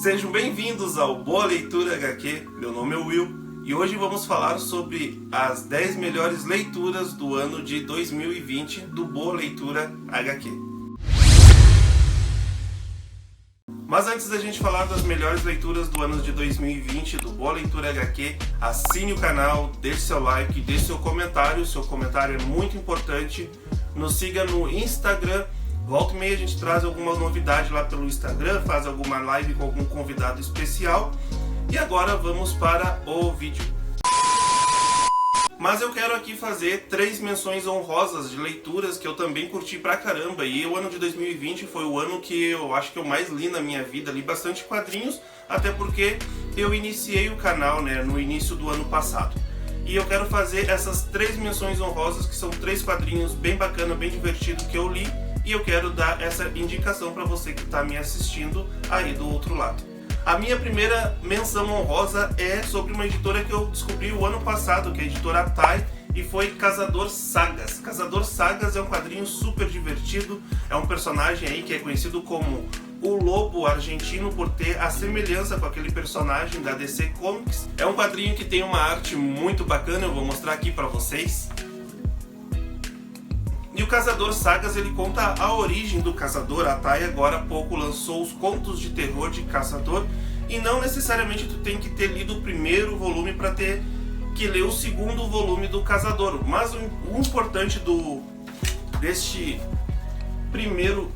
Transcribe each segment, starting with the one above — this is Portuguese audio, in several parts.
Sejam bem-vindos ao Boa Leitura HQ, meu nome é Will e hoje vamos falar sobre as 10 melhores leituras do ano de 2020 do Boa Leitura HQ. Mas antes da gente falar das melhores leituras do ano de 2020 do Boa Leitura HQ, assine o canal, deixe seu like, deixe seu comentário é muito importante. Nos siga no Instagram. Volta e meia a gente traz alguma novidade lá pelo Instagram, faz alguma live com algum convidado especial. E agora vamos para o vídeo. Mas eu quero aqui fazer 3 menções honrosas de leituras que eu também curti pra caramba. E o ano de 2020 foi o ano que eu acho que eu mais li na minha vida. Li bastante quadrinhos, até porque eu iniciei o canal, no início do ano passado. E eu quero fazer essas 3 menções honrosas, que são 3 quadrinhos bem bacana, bem divertido que eu li. E eu quero dar essa indicação para você que está me assistindo aí do outro lado. A minha primeira menção honrosa é sobre uma editora que eu descobri o ano passado, que é a editora Tai, e foi Caçador Sagas. Caçador Sagas é um quadrinho super divertido, é um personagem aí que é conhecido como o Lobo Argentino por ter a semelhança com aquele personagem da DC Comics. É um quadrinho que tem uma arte muito bacana, eu vou mostrar aqui para vocês. E o Caçador Sagas, ele conta a origem do Caçador. A Tai agora há pouco lançou os contos de terror de Caçador, e não necessariamente tu tem que ter lido o primeiro volume para ter que ler o segundo volume do Caçador. Mas o importante desse primeiro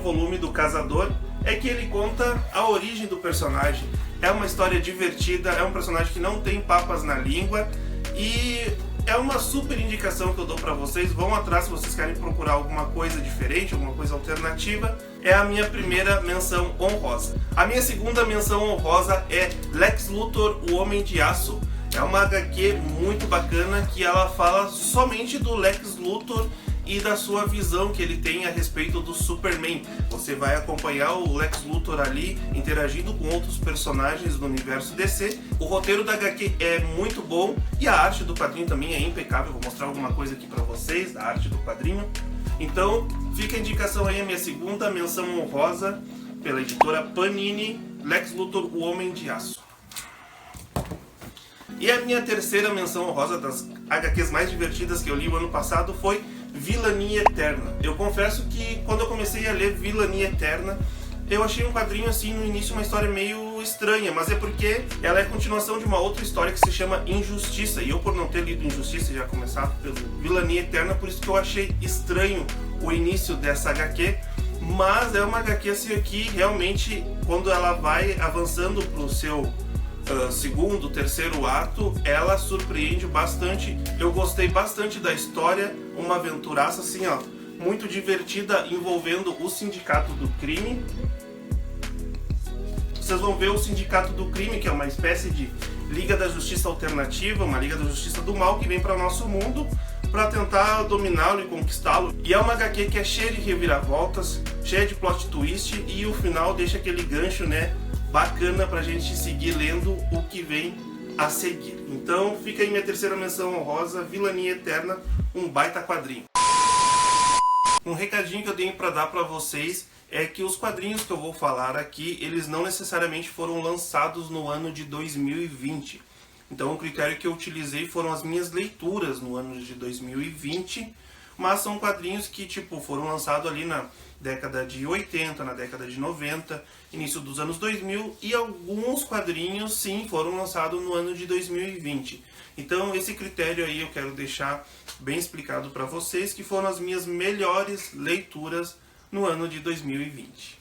volume do Caçador é que ele conta a origem do personagem. É uma história divertida, é um personagem que não tem papas na língua e é uma super indicação que eu dou pra vocês. Vão atrás se vocês querem procurar alguma coisa diferente, alguma coisa alternativa. É a minha primeira menção honrosa. A minha segunda menção honrosa é Lex Luthor, o Homem de Aço. É uma HQ muito bacana que ela fala somente do Lex Luthor e da sua visão que ele tem a respeito do Superman. Você vai acompanhar o Lex Luthor ali interagindo com outros personagens do universo DC. O roteiro da HQ é muito bom e a arte do quadrinho também é impecável. Vou mostrar alguma coisa aqui pra vocês da arte do quadrinho. Então fica a indicação aí, a minha segunda menção honrosa pela editora Panini, Lex Luthor, o Homem de Aço. E a minha terceira menção honrosa das HQs mais divertidas que eu li o ano passado foi Vilania Eterna. Eu confesso que quando eu comecei a ler Vilania Eterna, eu achei um quadrinho assim no início uma história meio estranha, mas é porque ela é a continuação de uma outra história que se chama Injustiça, e eu, por não ter lido Injustiça e já começar pelo Vilania Eterna, por isso que eu achei estranho o início dessa HQ. Mas é uma HQ assim que realmente, quando ela vai avançando pro seu segundo, terceiro ato, ela surpreende bastante. Eu gostei bastante da história, uma aventuraça assim, muito divertida, envolvendo o Sindicato do Crime. Vocês vão ver o Sindicato do Crime, que é uma espécie de Liga da Justiça alternativa, uma Liga da Justiça do Mal que vem para o nosso mundo para tentar dominá-lo e conquistá-lo. E é uma HQ que é cheia de reviravoltas, cheia de plot twist, e o final deixa aquele gancho, bacana pra gente seguir lendo o que vem a seguir. Então fica aí minha terceira menção honrosa, Vilania Eterna, um baita quadrinho. Um recadinho que eu tenho para dar para vocês é que os quadrinhos que eu vou falar aqui, eles não necessariamente foram lançados no ano de 2020. Então o critério que eu utilizei foram as minhas leituras no ano de 2020, mas são quadrinhos que foram lançados ali na década de 80, na década de 90, início dos anos 2000, e alguns quadrinhos sim foram lançados no ano de 2020. Então esse critério aí eu quero deixar bem explicado para vocês, que foram as minhas melhores leituras no ano de 2020.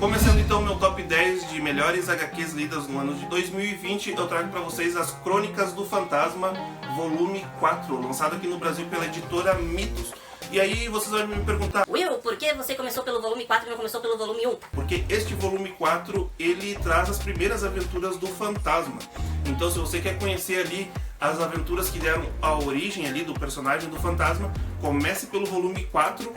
Começando então o meu top 10 de melhores HQs lidas no ano de 2020, eu trago para vocês as Crônicas do Fantasma, volume 4, lançado aqui no Brasil pela editora Mitos. E aí vocês vão me perguntar: Will, por que você começou pelo volume 4 e não começou pelo volume 1? Porque este volume 4, ele traz as primeiras aventuras do Fantasma. Então se você quer conhecer ali as aventuras que deram a origem ali do personagem do Fantasma, comece pelo volume 4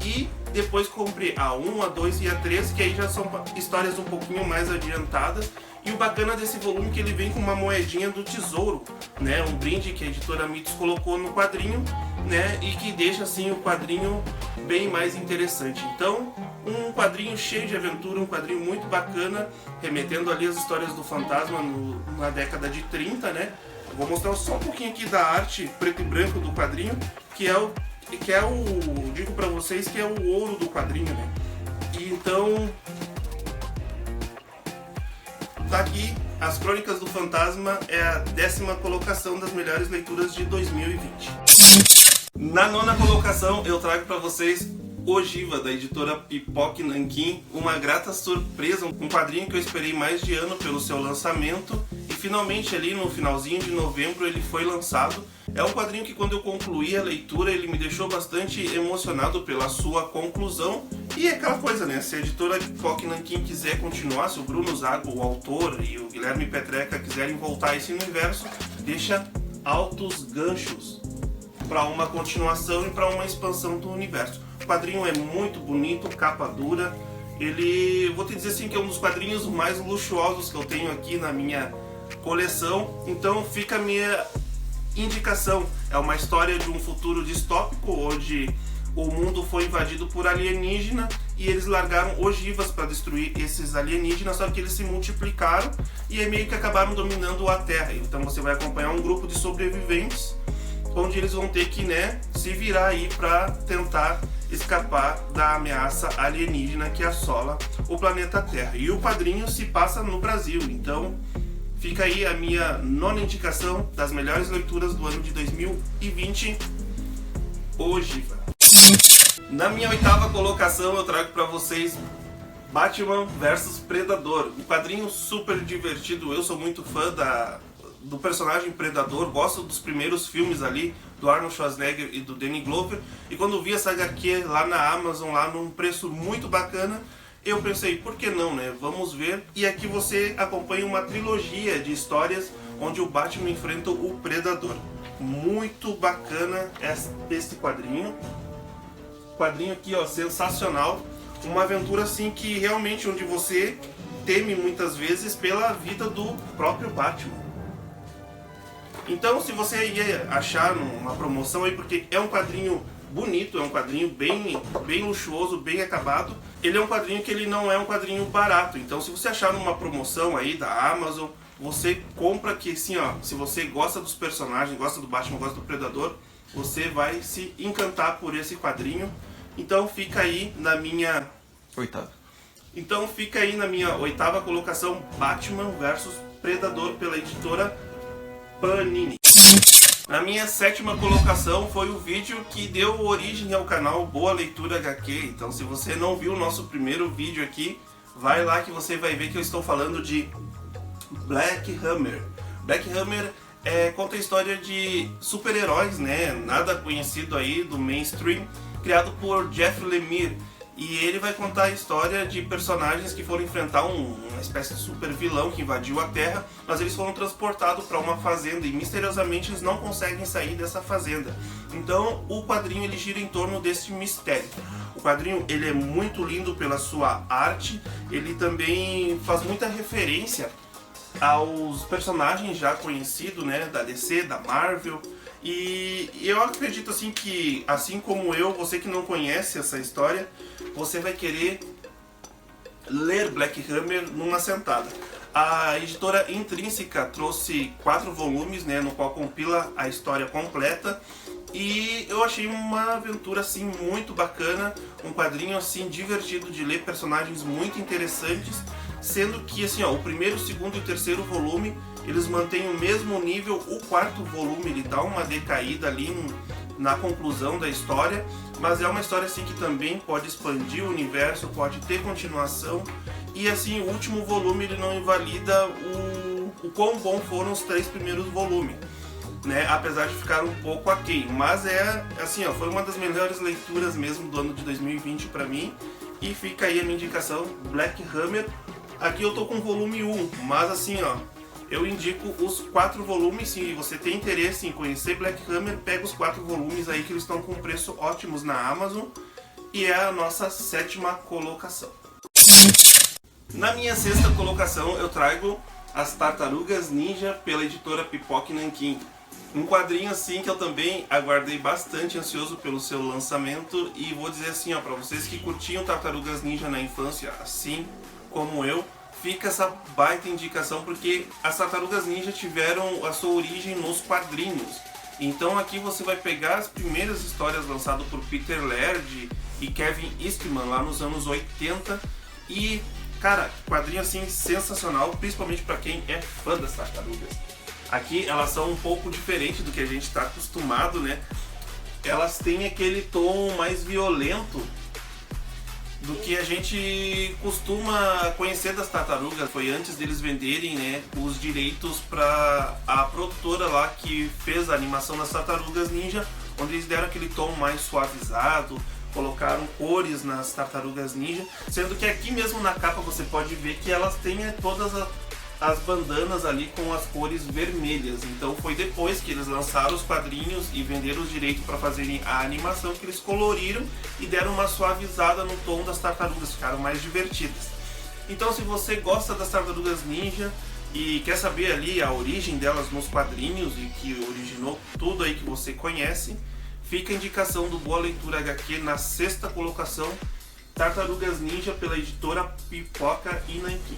e depois compre a 1, a 2 e a 3, que aí já são histórias um pouquinho mais adiantadas. E o bacana desse volume é que ele vem com uma moedinha do tesouro, um brinde que a editora Mitos colocou no quadrinho, e que deixa assim o quadrinho bem mais interessante. Então, Um quadrinho cheio de aventura, um quadrinho muito bacana, remetendo ali as histórias do fantasma na década de 30, né? Eu vou mostrar só um pouquinho aqui da arte preto e branco do quadrinho, que é o digo pra vocês que é o ouro do quadrinho, né? E então tá aqui, As Crônicas do Fantasma é a 10ª colocação das melhores leituras de 2020. Na 9ª colocação eu trago pra vocês Ogiva, da editora Pipoque Nanquim, uma grata surpresa, um quadrinho que eu esperei mais de ano pelo seu lançamento e finalmente ali no finalzinho de novembro ele foi lançado. É um quadrinho que quando eu concluí a leitura ele me deixou bastante emocionado pela sua conclusão e é aquela coisa, né, se a editora Pipoque Nanquim quiser continuar, se o Bruno Zago, o autor, e o Guilherme Petreca quiserem voltar a esse universo, deixa altos ganchos para uma continuação e para uma expansão do universo. O quadrinho é muito bonito, capa dura. Vou te dizer assim que é um dos quadrinhos mais luxuosos que eu tenho aqui na minha coleção. Então fica a minha indicação. É uma história de um futuro distópico onde o mundo foi invadido por alienígena e eles largaram ogivas para destruir esses alienígenas, só que eles se multiplicaram e aí meio que acabaram dominando a Terra. Então você vai acompanhar um grupo de sobreviventes onde eles vão ter que, né, se virar aí para tentar escapar da ameaça alienígena que assola o planeta Terra. E o quadrinho se passa no Brasil, então fica aí a minha 9ª indicação das melhores leituras do ano de 2020, Ogiva. Na minha 8ª colocação eu trago para vocês Batman vs Predador, um quadrinho super divertido. Eu sou muito fã do personagem Predador, gosto dos primeiros filmes ali do Arnold Schwarzenegger e do Danny Glover, e quando vi essa HQ lá na Amazon, lá num preço muito bacana, eu pensei, por que não, né? Vamos ver. E aqui você acompanha uma trilogia de histórias onde o Batman enfrenta o Predador. Muito bacana este quadrinho. Quadrinho aqui, ó, sensacional. Uma aventura assim que realmente onde você teme muitas vezes pela vida do próprio Batman. Então, se você ia achar uma promoção aí, porque é um quadrinho bonito, é um quadrinho bem luxuoso, bem acabado, ele é um quadrinho que ele não é um quadrinho barato. Então, se você achar numa promoção aí da Amazon, você compra que assim, ó, se você gosta dos personagens, gosta do Batman, gosta do Predador, você vai se encantar por esse quadrinho. Então, fica aí na minha 8ª. Então, fica aí na minha 8ª colocação, Batman vs Predador pela editora Panini. Na minha 7ª colocação foi o vídeo que deu origem ao canal Boa Leitura HQ. Então se você não viu o nosso primeiro vídeo aqui, vai lá que você vai ver que eu estou falando de Black Hammer. Black Hammer conta a história de super-heróis, né? Nada conhecido aí do mainstream, criado por Jeff Lemire. E ele vai contar a história de personagens que foram enfrentar uma espécie de super vilão que invadiu a Terra, mas eles foram transportados para uma fazenda e misteriosamente eles não conseguem sair dessa fazenda. Então o quadrinho ele gira em torno desse mistério. O quadrinho ele é muito lindo pela sua arte, ele também faz muita referência aos personagens já conhecidos, né, da DC, da Marvel. E eu acredito assim que, assim como eu, você que não conhece essa história, você vai querer ler Black Hammer numa sentada. A editora Intrínseca trouxe 4 volumes, né, no qual compila a história completa. E eu achei uma aventura assim muito bacana, um quadrinho assim divertido de ler, personagens muito interessantes, sendo que assim, ó, o primeiro, o segundo e o terceiro volume eles mantêm o mesmo nível. O 4º volume ele dá uma decaída ali na conclusão da história, mas é uma história assim que também pode expandir o universo, pode ter continuação, e assim o último volume ele não invalida o quão bom foram os 3 primeiros volumes, né? Apesar de ficar um pouco aquém, mas assim, ó, foi uma das melhores leituras mesmo do ano de 2020 para mim, e fica aí a minha indicação, Black Hammer. Aqui eu tô com o volume 1, mas assim, ó, eu indico os 4 volumes. Se você tem interesse em conhecer Black Hammer, pega os 4 volumes aí que eles estão com preço ótimos na Amazon. E é a nossa 7ª colocação. Na minha 6ª colocação eu trago As Tartarugas Ninja pela editora Pipoque Nanquim. Um quadrinho assim que eu também aguardei bastante, ansioso pelo seu lançamento, e vou dizer assim, ó, pra vocês que curtiam Tartarugas Ninja na infância, assim como eu, fica essa baita indicação porque as Tartarugas Ninja tiveram a sua origem nos quadrinhos. Então aqui você vai pegar as primeiras histórias lançadas por Peter Laird e Kevin Eastman lá nos anos 80 e, cara, quadrinho assim sensacional, principalmente para quem é fã das tartarugas. Aqui elas são um pouco diferentes do que a gente está acostumado, né? Elas têm aquele tom mais violento do que a gente costuma conhecer das tartarugas. Foi antes deles venderem, né, os direitos para a produtora lá que fez a animação das Tartarugas Ninja, onde eles deram aquele tom mais suavizado, colocaram cores nas Tartarugas Ninja, sendo que aqui mesmo na capa você pode ver que elas têm todas as bandanas ali com as cores vermelhas. Então foi depois que eles lançaram os quadrinhos e venderam os direitos para fazerem a animação que eles coloriram e deram uma suavizada no tom das tartarugas, ficaram mais divertidas. Então se você gosta das Tartarugas Ninja e quer saber ali a origem delas nos quadrinhos e que originou tudo aí que você conhece, fica a indicação do Boa Leitura HQ na 6ª colocação, Tartarugas Ninja pela editora Pipoca e Nanquim.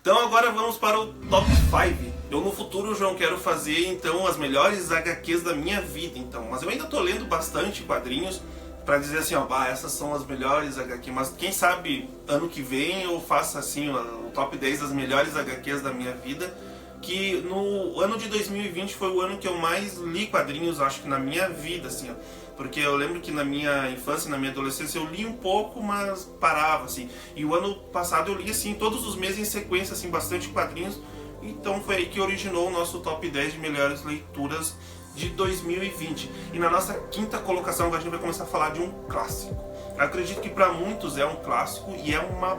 Então agora vamos para o Top 5. Eu no futuro, João, quero fazer então as melhores HQs da minha vida, então. Mas eu ainda tô lendo bastante quadrinhos para dizer assim, ó, essas são as melhores HQs. Mas quem sabe ano que vem eu faça assim o Top 10 das melhores HQs da minha vida. Que no ano de 2020 foi o ano que eu mais li quadrinhos, acho que na minha vida, assim, ó. Porque eu lembro que na minha infância, na minha adolescência, eu li um pouco, mas parava, assim. E o ano passado eu li, assim, todos os meses em sequência, assim, bastante quadrinhos. Então foi aí que originou o nosso Top 10 de melhores leituras de 2020. E na nossa 5ª colocação, agora a gente vai começar a falar de um clássico. Eu acredito que para muitos é um clássico e é uma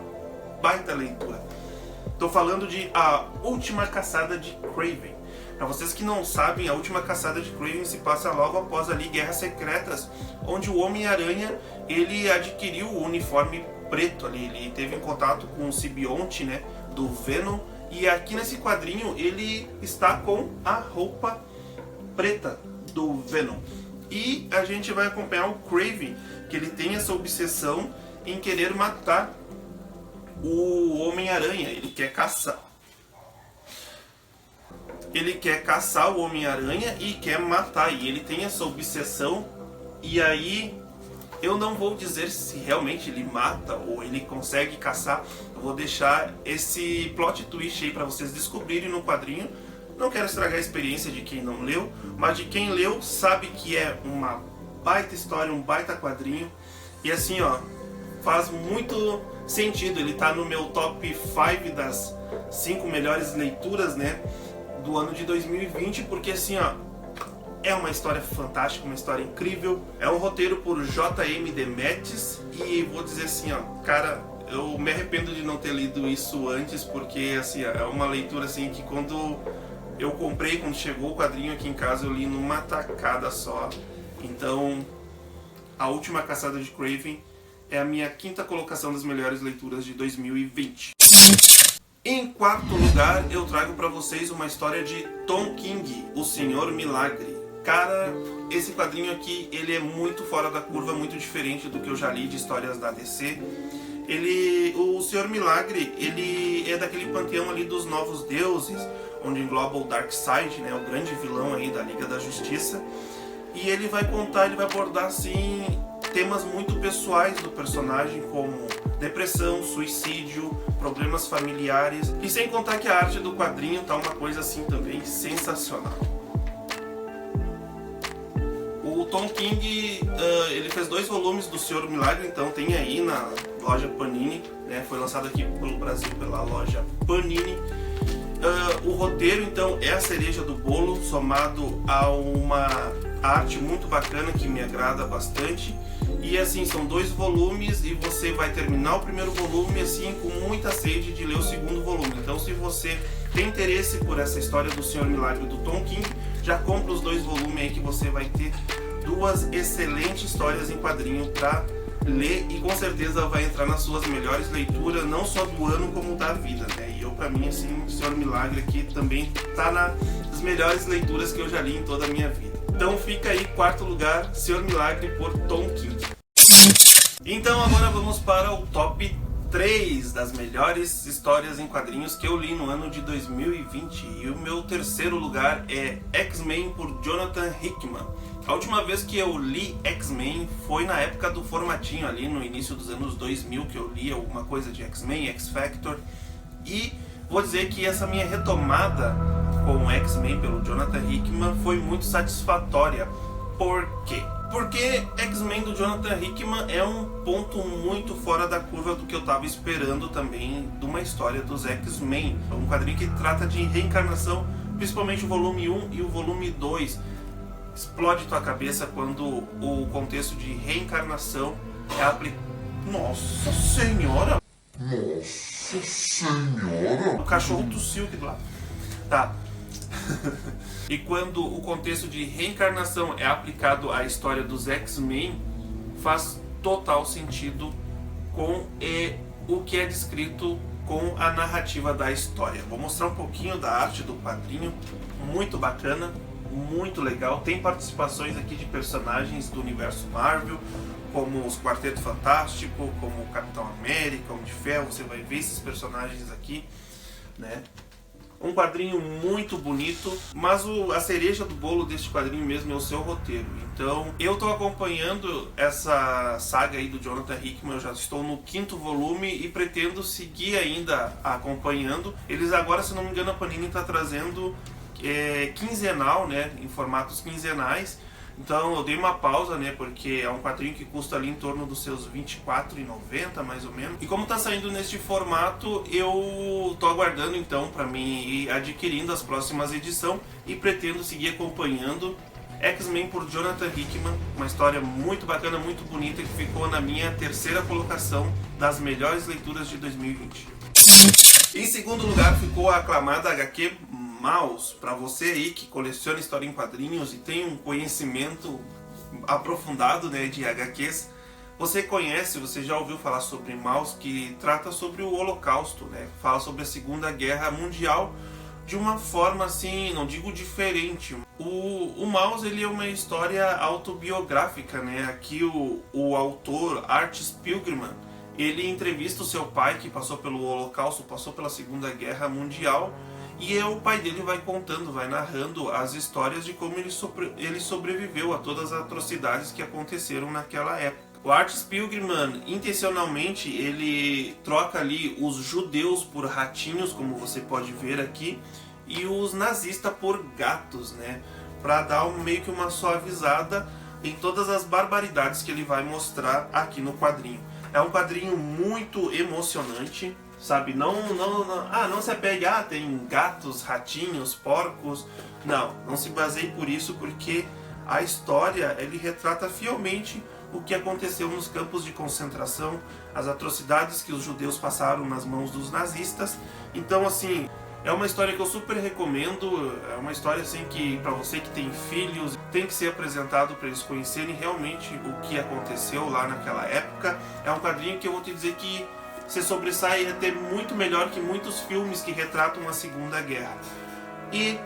baita leitura. Estou falando de A Última Caçada de Kraven. Para vocês que não sabem, A Última Caçada de Kraven se passa logo após ali Guerras Secretas, onde o Homem-Aranha ele adquiriu o uniforme preto ali, ele teve em contato com o simbionte, né, do Venom, e aqui nesse quadrinho ele está com a roupa preta do Venom. E a gente vai acompanhar o Kraven, que ele tem essa obsessão em querer matar o Homem-Aranha, ele quer caçar. Ele quer caçar o Homem-Aranha e quer matar, e ele tem essa obsessão. E aí eu não vou dizer se realmente ele mata ou ele consegue caçar. Eu vou deixar esse plot twist aí para vocês descobrirem no quadrinho. Não quero estragar a experiência de quem não leu, mas de quem leu sabe que é uma baita história, um baita quadrinho. E assim, ó, faz muito sentido. Ele tá no meu top 5 das 5 melhores leituras, né, do ano de 2020, porque assim, ó, é uma história fantástica, uma história incrível. É um roteiro por J.M. Demetis e vou dizer assim, ó, cara, eu me arrependo de não ter lido isso antes, porque assim, é uma leitura assim que quando eu comprei, quando chegou o quadrinho aqui em casa, eu li numa tacada só. Então, A Última Caçada de Kraven é a minha 5ª colocação das melhores leituras de 2020. Em 4º lugar, eu trago para vocês uma história de Tom King, O Senhor Milagre. Cara, esse quadrinho aqui, ele é muito fora da curva, muito diferente do que eu já li de histórias da DC. O Senhor Milagre, ele é daquele panteão ali dos Novos Deuses, onde engloba o Darkseid, né, o grande vilão aí da Liga da Justiça. E ele vai contar, ele vai abordar assim temas muito pessoais do personagem, como depressão, suicídio, problemas familiares. E sem contar que a arte do quadrinho tá uma coisa assim também sensacional. O Tom King, ele fez 2 volumes do Senhor Milagre, então tem aí na loja Panini, né? Foi lançado aqui pelo Brasil pela loja Panini. O roteiro então é a cereja do bolo, somado a uma arte muito bacana que me agrada bastante. E assim, são 2 volumes e você vai terminar o primeiro volume assim com muita sede de ler o segundo volume. Então se você tem interesse por essa história do Senhor Milagre do Tom King, já compra os 2 volumes aí que você vai ter 2 excelentes histórias em quadrinho para ler e com certeza vai entrar nas suas melhores leituras, não só do ano como da vida, né? E eu, pra mim, assim, o Senhor Milagre aqui também tá nas melhores leituras que eu já li em toda a minha vida. Então fica aí, quarto lugar, Senhor Milagre por Tom King. Então agora vamos para o top 3 das melhores histórias em quadrinhos que eu li no ano de 2020. E o meu terceiro lugar é X-Men por Jonathan Hickman. A última vez que eu li X-Men foi na época do formatinho ali, no início dos anos 2000, que eu li alguma coisa de X-Men, X-Factor. E vou dizer que essa minha retomada com X-Men pelo Jonathan Hickman foi muito satisfatória. Por quê? Porque X-Men do Jonathan Hickman é um ponto muito fora da curva do que eu estava esperando também de uma história dos X-Men. É um quadrinho que trata de reencarnação, principalmente o volume 1 e o volume 2. Explode tua cabeça quando o contexto de reencarnação é aplicado. Nossa Senhora! Nossa Senhora! O cachorro tossiu aqui do lado. Tá. E quando o contexto de reencarnação é aplicado à história dos X-Men, faz total sentido com o que é descrito com a narrativa da história. Vou mostrar um pouquinho da arte do quadrinho, muito bacana, muito legal. Tem participações aqui de personagens do universo Marvel, como os Quarteto Fantástico, como o Capitão América, Homem de Ferro. Você vai ver esses personagens aqui, né? Um quadrinho muito bonito, mas a cereja do bolo deste quadrinho mesmo é o seu roteiro. Então eu estou acompanhando essa saga aí do Jonathan Hickman, eu já estou no 5º volume e pretendo seguir ainda acompanhando. Eles agora, se não me engano, a Panini está trazendo quinzenal, né, em formatos quinzenais. Então eu dei uma pausa, né, porque é um quadrinho que custa ali em torno dos seus R$24,90 mais ou menos. E como tá saindo neste formato, eu tô aguardando então para mim ir adquirindo as próximas edições e pretendo seguir acompanhando X-Men por Jonathan Hickman, uma história muito bacana, muito bonita, que ficou na minha terceira colocação das melhores leituras de 2020. Em segundo lugar ficou a aclamada HQ Maus. Para você aí que coleciona história em quadrinhos e tem um conhecimento aprofundado, né, de HQs, você já ouviu falar sobre Maus, que trata sobre o Holocausto, né? Fala sobre a Segunda Guerra Mundial de uma forma assim, não digo diferente. O Maus, ele é uma história autobiográfica, né? Aqui o autor Artis Pilgrim, ele entrevista o seu pai, que passou pelo Holocausto, passou pela Segunda Guerra Mundial, e o pai dele vai contando, vai narrando as histórias de como ele sobreviveu a todas as atrocidades que aconteceram naquela época. O Artis Pilgrim, intencionalmente, ele troca ali os judeus por ratinhos, como você pode ver aqui, e os nazistas por gatos, né? Para dar meio que uma suavizada em todas as barbaridades que ele vai mostrar aqui no quadrinho. É um quadrinho muito emocionante, sabe? Não se apegue, tem gatos, ratinhos, porcos. Não se baseie por isso, porque a história, ele retrata fielmente o que aconteceu nos campos de concentração, as atrocidades que os judeus passaram nas mãos dos nazistas. Então, assim, é uma história que eu super recomendo. É uma história assim que, para você que tem filhos, tem que ser apresentado para eles conhecerem realmente o que aconteceu lá naquela época. É um quadrinho que eu vou te dizer que se sobressai até muito melhor que muitos filmes que retratam a Segunda Guerra. E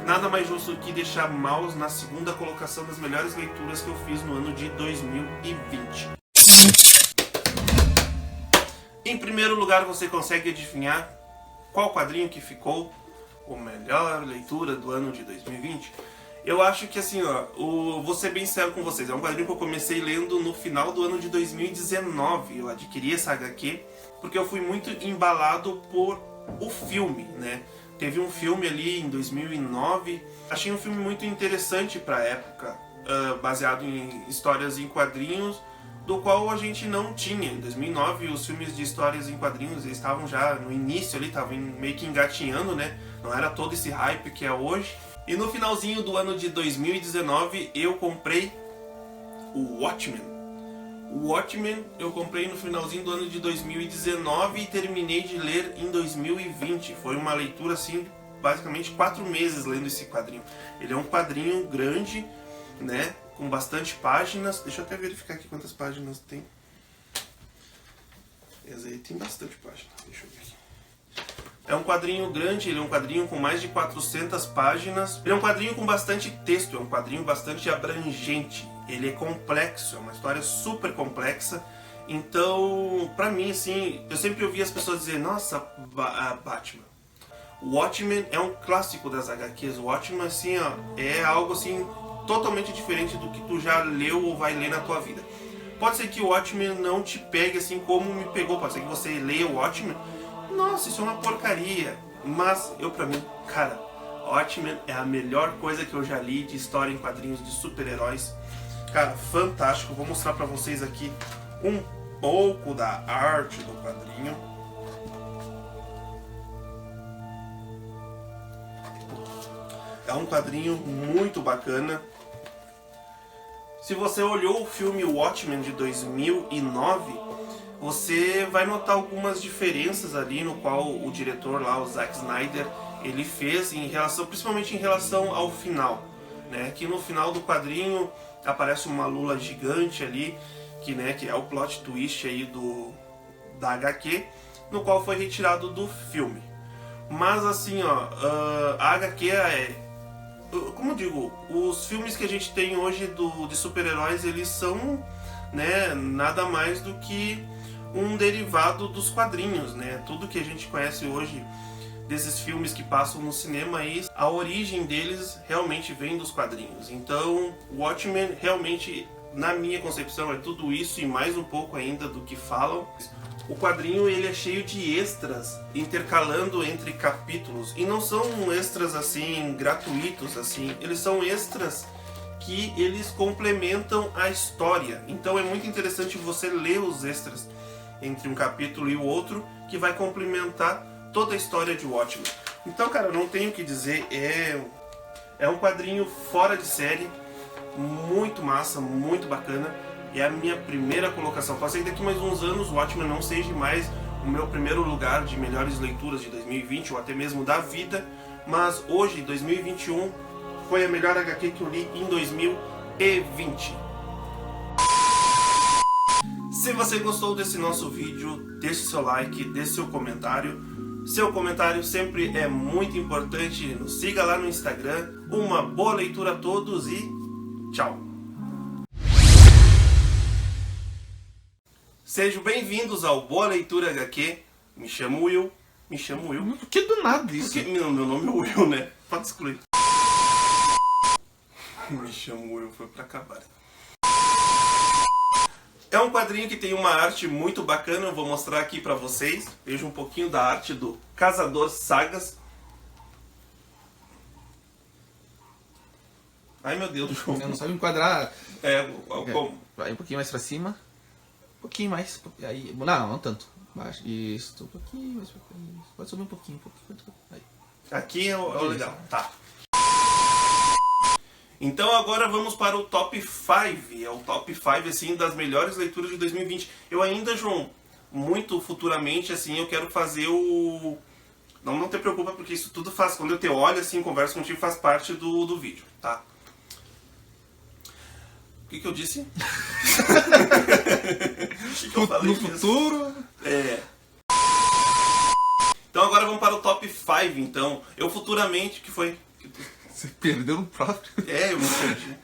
nada mais justo que deixar Maus na segunda colocação das melhores leituras que eu fiz no ano de 2020. Em primeiro lugar, você consegue adivinhar qual quadrinho que ficou a melhor leitura do ano de 2020? Eu acho que assim, vou ser bem sério com vocês, é um quadrinho que eu comecei lendo no final do ano de 2019. Eu adquiri essa HQ porque eu fui muito embalado por o filme, né? Teve um filme ali em 2009, achei um filme muito interessante para a época, baseado em histórias em quadrinhos, do qual a gente não tinha. Em 2009, os filmes de histórias em quadrinhos eles estavam já no início ali, estavam meio que engatinhando, né? Não era todo esse hype que é hoje. E no finalzinho do ano de 2019, eu comprei o Watchmen. O Watchmen eu comprei no finalzinho do ano de 2019 e terminei de ler em 2020. Foi uma leitura assim, basicamente 4 meses lendo esse quadrinho. Ele é um quadrinho grande, né, com bastante páginas. Deixa eu até verificar aqui quantas páginas tem. Esse aí tem bastante página, deixa eu ver aqui. É um quadrinho grande, ele é um quadrinho com mais de 400 páginas. Ele é um quadrinho com bastante texto, é um quadrinho bastante abrangente. Ele é complexo, é uma história super complexa. Então, pra mim, assim, eu sempre ouvi as pessoas dizer, nossa, Batman. O Watchmen é um clássico das HQs. O Watchmen, assim, ó, é algo, assim, totalmente diferente do que tu já leu ou vai ler na tua vida. Pode ser que o Watchmen não te pegue assim como me pegou. Pode ser que você leia o Watchmen, nossa, isso é uma porcaria. Mas eu, pra mim, cara, Watchmen é a melhor coisa que eu já li de história em quadrinhos de super-heróis. Cara, fantástico. Vou mostrar pra vocês aqui um pouco da arte do quadrinho. É um quadrinho muito bacana. Se você olhou o filme Watchmen de 2009, você vai notar algumas diferenças ali no qual o diretor lá, o Zack Snyder, ele fez em relação, principalmente em relação ao final, né? Que no final do quadrinho aparece uma lula gigante ali, que é o plot twist aí da HQ, no qual foi retirado do filme. Mas assim, ó, a HQ como eu digo, os filmes que a gente tem hoje de super-heróis, eles são, né, nada mais do que um derivado dos quadrinhos, né? Tudo que a gente conhece hoje desses filmes que passam no cinema, a origem deles realmente vem dos quadrinhos. Então, o Watchmen realmente, na minha concepção, é tudo isso e mais um pouco ainda do que falam. O quadrinho, ele é cheio de extras intercalando entre capítulos, e não são extras assim gratuitos assim, eles são extras que eles complementam a história. Então é muito interessante você ler os extras entre um capítulo e o outro, que vai complementar toda a história de Watchmen. Então, cara, não tenho o que dizer, é um quadrinho fora de série, muito massa, muito bacana. É a minha primeira colocação. Pode ser que daqui mais uns anos o Watchmen não seja mais o meu primeiro lugar de melhores leituras de 2020 ou até mesmo da vida, mas hoje, 2021, foi a melhor HQ que eu li em 2020. Se você gostou desse nosso vídeo, deixe seu like, deixe seu comentário. Seu comentário sempre é muito importante. Nos siga lá no Instagram. Uma boa leitura a todos e tchau! Sejam bem-vindos ao Boa Leitura HQ. Me chamo Will. Por que do nada isso? Porque meu nome é Will, né? Pode excluir. Me chamo Will, foi pra acabar. É um quadrinho que tem uma arte muito bacana, eu vou mostrar aqui pra vocês. Veja um pouquinho da arte do Caçador Sagas. Ai meu Deus, João. Eu não sabe enquadrar. Como? Vai um pouquinho mais pra cima. Um pouquinho mais. Aí, não tanto. Baixo. Isso, um pouquinho mais pra cima. Pode subir um pouquinho. Aí. Aqui é o legal. Tá. Então agora vamos para o top 5. É o top 5 assim, das melhores leituras de 2020. Eu ainda, João, muito futuramente, assim, eu quero fazer o... Não te preocupa, porque isso tudo faz... Quando eu te olho, assim, converso contigo, faz parte do vídeo, tá? O que eu disse? O que eu falei no futuro? Então agora vamos para o top 5, então. Eu futuramente... O que foi? Você perdeu no próprio. Eu me perdi.